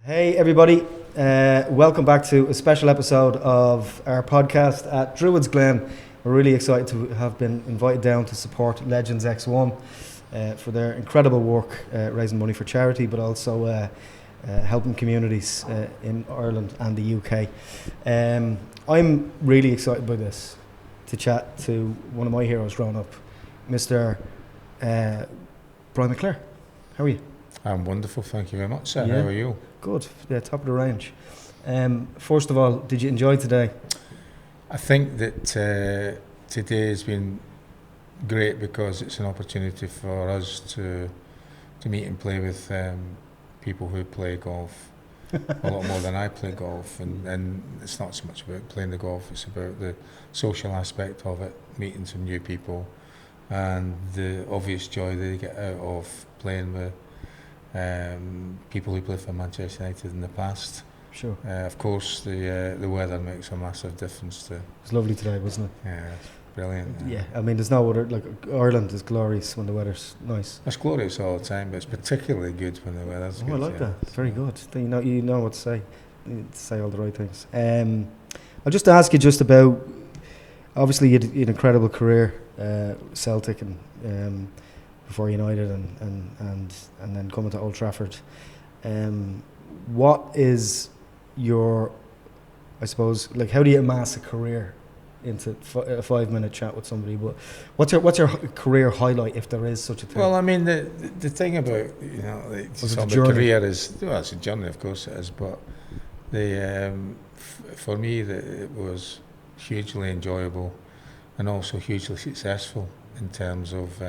Hey everybody, welcome back to a special episode of our podcast at Druids Glen. We're really excited to have been invited down to support Legends X1 for their incredible work raising money for charity, but also helping communities in Ireland and the UK. I'm really excited by this, to chat to one of my heroes growing up, Mr. Brian McClair. How are you? I'm wonderful, thank you very much, sir. How are you? Good, yeah, top of the range. First of all, did you enjoy today? I think that today has been great because it's an opportunity for us to meet and play with people who play golf a lot more than I play golf, and it's not so much about playing the golf, it's about the social aspect of it, meeting some new people and the obvious joy they get out of playing with people who played for Manchester United in the past. Sure. Of course, the weather makes a massive difference too. It was lovely today, wasn't it? Yeah, it's brilliant. Yeah, I mean, there's no other, like, Ireland is glorious when the weather's nice. It's glorious all the time, but it's particularly good when the weather's good. I like that. It's very good. You know what to say. You say all the right things. I'll just ask you just about, obviously you had an incredible career, Celtic and before United and then coming to Old Trafford. What is your, I suppose, like, how do you amass a career into a 5-minute chat with somebody? But what's your career highlight, if there is such a thing? Well, I mean, the thing about, you know, the career is, well, it's a journey, of course it is, but for me it was hugely enjoyable and also hugely successful in terms of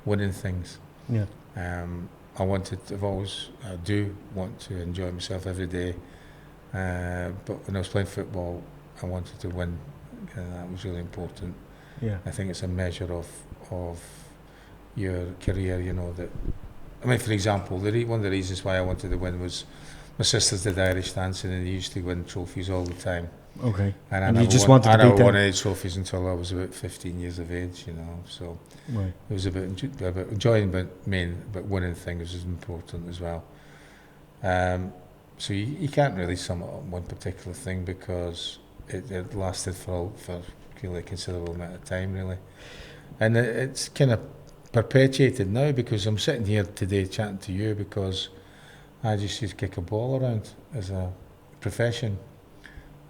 winning things. Yeah. I do want to enjoy myself every day, but when I was playing football, I wanted to win, and that was really important. Yeah. I think it's a measure of your career, you know, that, I mean, for example, one of the reasons why I wanted to win was my sisters did Irish dancing and they used to win trophies all the time. Okay. And you just wanted to beat them? I never won any trophies until I was about 15 years of age, you know, so right. It was about enjoying, but winning things is important as well. So you can't really sum it up one particular thing because it lasted for really a considerable amount of time, really. And it's kind of perpetuated now because I'm sitting here today chatting to you because I just used to kick a ball around as a profession.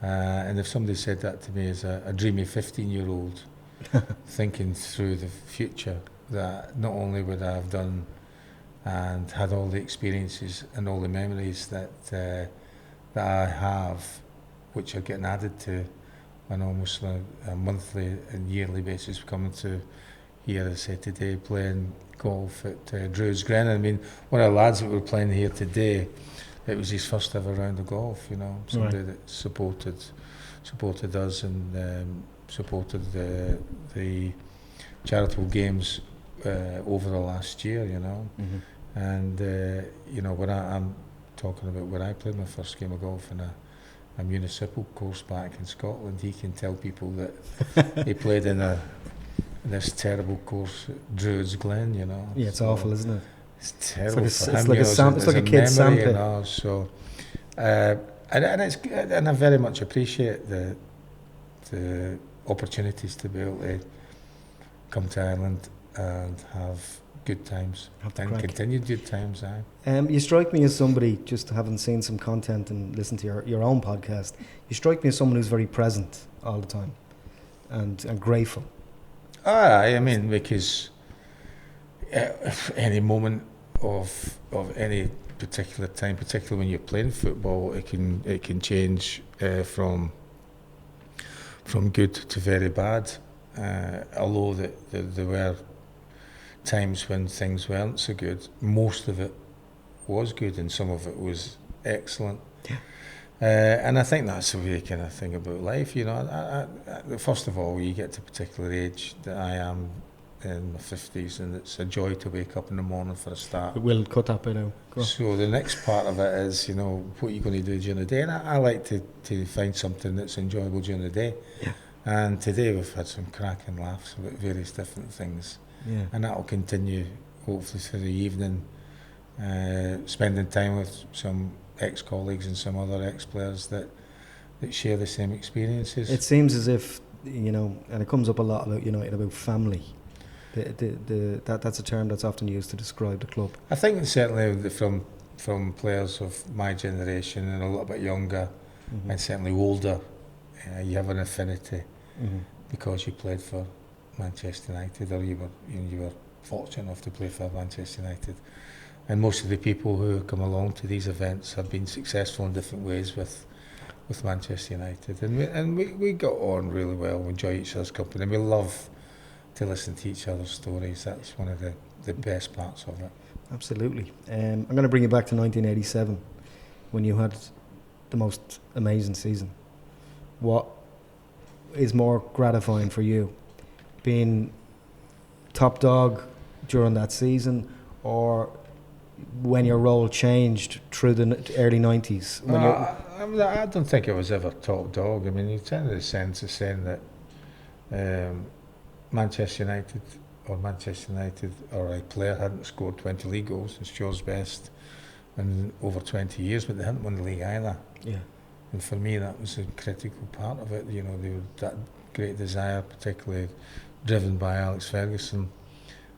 And if somebody said that to me as a dreamy 15-year-old thinking through the future, that not only would I have done and had all the experiences and all the memories that I have, which are getting added to on almost a monthly and yearly basis, coming to here, as I said today, playing golf at Druids Glen. I mean, one of the lads that were playing here today, it was his first ever round of golf, you know, somebody right. that supported us and supported the charitable games over the last year, you know. Mm-hmm. And, you know, when I'm talking about when I played my first game of golf in a municipal course back in Scotland, he can tell people that he played in this terrible course at Druids Glen, you know. Yeah, it's awful, isn't it? It's terrible. It's like a kid's sandpit. You know, so, and I very much appreciate the opportunities to be able to come to Ireland and have good times and continued good times. You strike me as somebody, just having seen some content and listened to your own podcast, you strike me as someone who's very present all the time and grateful. I mean, because any moment of any particular time, particularly when you're playing football, it can change from good to very bad. Although there were times when things weren't so good, most of it was good and some of it was excellent. Yeah. And I think that's the way kind of thing about life, you know. First of all, you get to a particular age that I am in my 50s, and it's a joy to wake up in the morning for a start. We'll cut that bit out. So the next part of it is, you know, what you're going to do during the day, and I like to find something that's enjoyable during the day. Yeah. And today we've had some cracking laughs about various different things. Yeah. And that will continue hopefully through the evening, spending time with some ex-colleagues and some other ex-players that share the same experiences. It seems as if, and it comes up a lot about United, about family. That's a term that's often used to describe the club. I think certainly from players of my generation and a little bit younger, and certainly older, you have an affinity because you played for Manchester United, or you were fortunate enough to play for Manchester United. And most of the people who come along to these events have been successful in different ways with Manchester United, and we got on really well. We enjoy each other's company, and we love to listen to each other's stories. That's one of the best parts of it. Absolutely. I'm going to bring you back to 1987, when you had the most amazing season. What is more gratifying for you, being top dog during that season, or when your role changed through the early 90s? I don't think it was ever top dog. I mean, you tend to sense of saying that Manchester United or a player hadn't scored 20 league goals, it's Stuart's best in over 20 years, but they hadn't won the league either. Yeah. And for me, that was a critical part of it. They were that great desire, particularly driven by Alex Ferguson,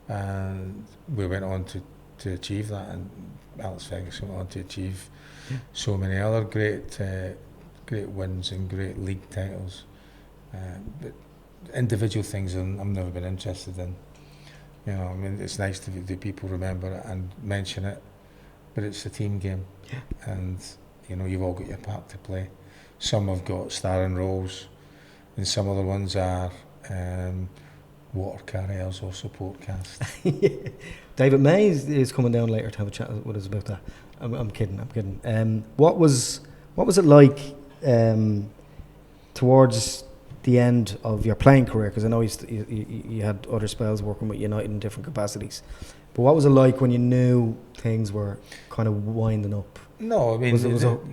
and we went on to achieve that, and Alex Ferguson went on to achieve so many other great wins and great league titles. But individual things I've never been interested in. I mean, it's nice to do people remember it and mention it, but it's a team game, and you've all got your part to play. Some have got starring roles, and some other ones are water carriers or support cast. David May is coming down later to have a chat with us about that. I'm kidding. What was it like towards the end of your playing career? Because I know you had other spells working with United in different capacities. But what was it like when you knew things were kind of winding up? No, I mean,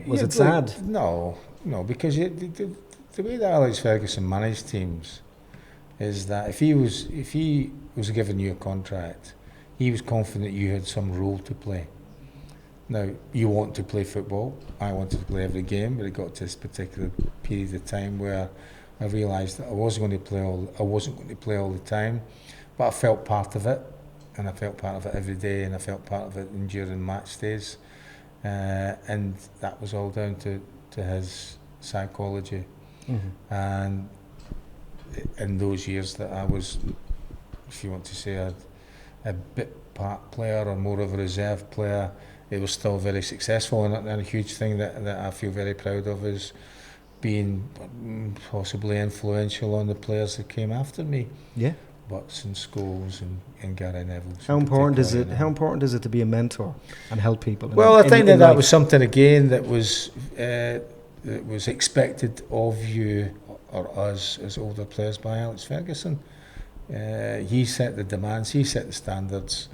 was it sad? No, because the way that Alex Ferguson managed teams is that if he was giving you a contract, he was confident you had some role to play. Now, you want to play football. I wanted to play every game, but it got to this particular period of time where I realised that I wasn't going to play all the time, but I felt part of it, and I felt part of it every day, and I felt part of it during match days, and that was all down to his psychology. And in those years that I was, if you want to say, a bit part player or more of a reserve player, it was still very successful, and a huge thing that I feel very proud of is being possibly influential on the players that came after me. Yeah. Butts and Scholes and Gary Neville. How important is it to be a mentor and help people? Well, I think that was something again that was expected of you or us as older players by Alex Ferguson. He set the demands, he set the standards.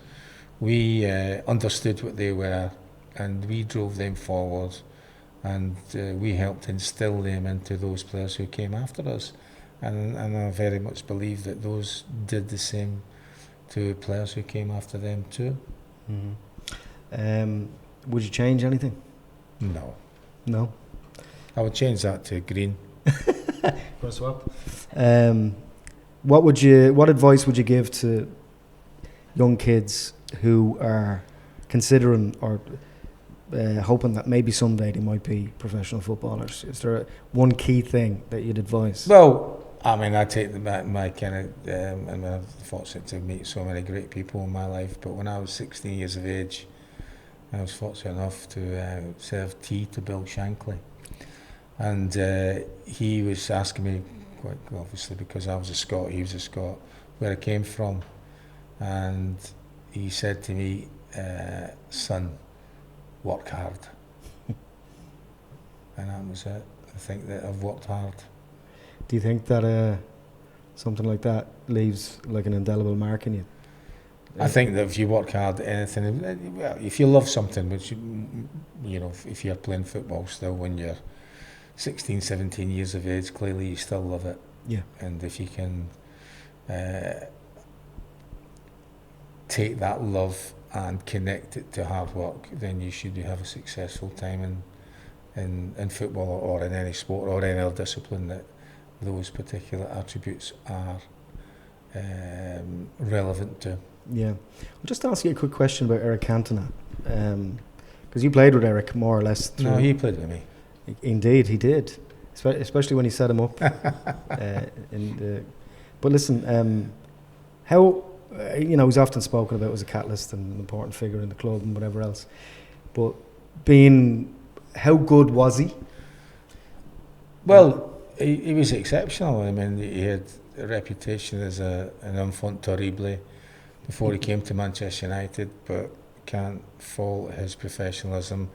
We understood what they were, and we drove them forward, and we helped instill them into those players who came after us. And I very much believe that those did the same to players who came after them too. Would you change anything? No? I would change that to green. For a swap. What advice would you give to young kids who are considering or hoping that maybe someday they might be professional footballers? Is there one key thing that you'd advise? Well, I mean, I take my kind of, I'm fortunate to meet so many great people in my life, but when I was 16 years of age, I was fortunate enough to serve tea to Bill Shankley. And he was asking me, quite obviously because I was a Scot, he was a Scot, where I came from. And he said to me, son, work hard. And that was it. I think that I've worked hard. Do you think that something like that leaves like an indelible mark in you? I think that if you work hard at anything, if you love something, which, if you're playing football still when you're 16, 17 years of age, clearly you still love it. Yeah. And if you can take that love and connect it to hard work, then you should have a successful time in football or in any sport or any other discipline that those particular attributes are relevant to. Yeah. I'll just ask you a quick question about Eric Cantona. Because you played with Eric more or less. No, he played with me. Indeed, he did. Especially when he set him up. But listen, how, he's often spoken about as a catalyst and an important figure in the club and whatever else. But how good was he? Well, he was exceptional. I mean, he had a reputation as an enfant terrible before he came to Manchester United, but can't fault his professionalism,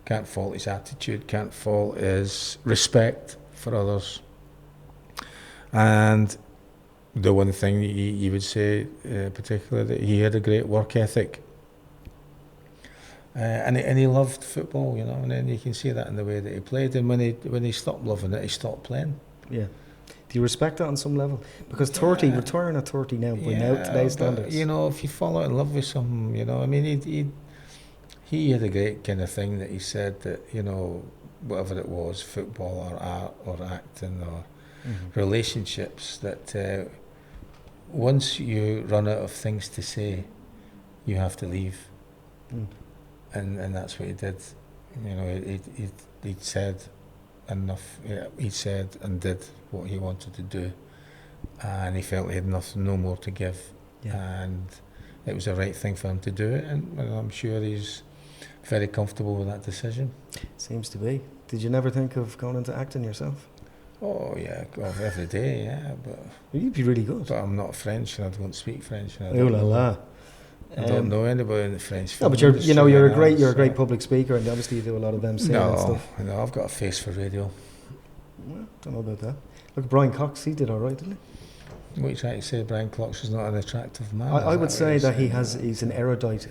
can't fault his attitude, can't fault his respect for others. And the one thing he would say particularly, that he had a great work ethic. And he loved football, and then you can see that in the way that he played. And when he stopped loving it, he stopped playing. Yeah. Do you respect that on some level? Because retiring at 30 now, by now today's standards. If you fall out in love with something, I mean, he had a great kind of thing that he said that, whatever it was, football or art or acting or relationships, that once you run out of things to say, you have to leave. And that's what he did. He'd said enough. He said and did what he wanted to do, and he felt he had no more to give. And it was the right thing for him to do it, and I'm sure he's very comfortable with that decision. Seems to be. Did you never think of going into acting yourself? Oh yeah, every day, yeah. But you'd be really good. But I'm not French, and I don't speak French. And Oh la la. I don't know anybody in the French film. No, but you're a great public speaker, and obviously you do a lot of MC and stuff. No, I've got a face for radio. Well, don't know about that. Look, Brian Cox, he did all right, didn't he? What are you trying to say? Brian Cox is not an attractive man? I would say that he's an erudite,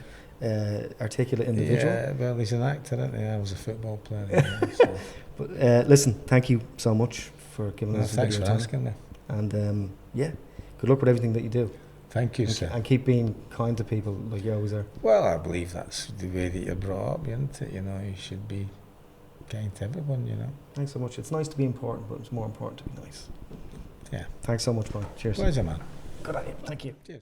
articulate individual. Yeah, well, he's an actor, isn't he? I was a football player. So. But listen, thank you so much for giving us. Thanks for asking me. And good luck with everything that you do. Thank you, sir. And keep being kind to people like you always are. Well, I believe that's the way that you're brought up, isn't it? You should be kind to everyone, Thanks so much. It's nice to be important, but it's more important to be nice. Yeah. Thanks so much, Brian. Cheers. Pleasure, man. Good idea. Thank you. Cheers.